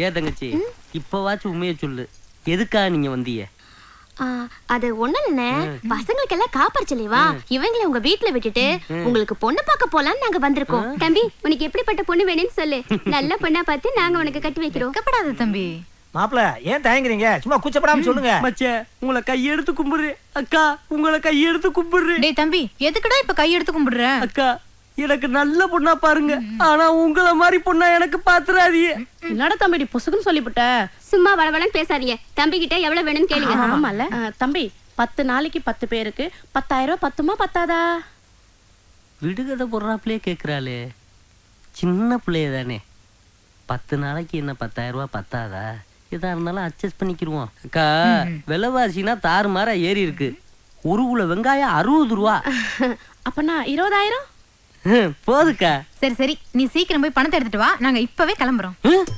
ஏ தங்கச்சி இப்பவாச்சும் உண்மையை சொல்லு, எதுக்காக நீங்க வந்தீங்க? அது ஒண்ணு இல்லண்ணே, பசங்களுக்கு எல்லாம் காப்பாற்றலைவா, இவங்களை உங்க வீட்டுல விட்டுட்டு உங்களுக்கு பொண்ணு பார்க்க போலான்னு நாங்க வந்திருக்கோம். தம்பி, உனக்கு எப்படிப்பட்ட பொண்ணு வேணும்னு சொல்லு, நல்ல பொண்ணா பார்த்து நாங்க உனக்கு கட்டி வைக்கிறோம். கப்படாத தம்பி. மாப்பிள ஏன் தயங்குறீங்க? சும்மா கூச்சப்படாம சொல்லுங்க. மச்சே, உங்களை கையெடுத்து கும்பிடுறேன். அக்கா, உங்களை கையெடுத்து கும்பிடுறேன். டேய் தம்பி, எதுக்குடா இப்ப கையெடுத்து கும்பிடுற? அக்கா, எனக்கு நல்ல பொண்ணா பாருங்க, ஆனா உங்களை மாதிரி பொண்ணா எனக்கு பாத்துறாதீங்க. என்னடா தம்பி பொசுக்குன்னு சொல்லிவிட்ட? சும்மா வளவளன்னு பேசாதீங்க. தம்பி கிட்ட எவ்வளவு வேணும்னு கேளுங்க. ஆமால தம்பி, 10 நாளைக்கு 10 பேருக்கு 10,000 ரூபாய் பத்துமா பத்தாதா? விடுகதை போடுறாப்லயே கேக்குறாளே, சின்ன பிள்ளைய தானே. 10 நாளைக்கு என்ன 10,000 ரூபாய் பத்தாதா? எதா இருந்தாலும் அட்ஜஸ்ட் பண்ணிக்கிருவோம். அக்கா, விலைவாசினா தாறுமாறா ஏறி இருக்கு. ஒரு கிலோ வெங்காயம் 60 ரூபா. அப்பனா 20,000 போதுக்கா. சரி சரி, நீ சீக்கிரம் போய் பணத்தை எடுத்துட்டு வா, நாங்க இப்பவே கிளம்புறோம்.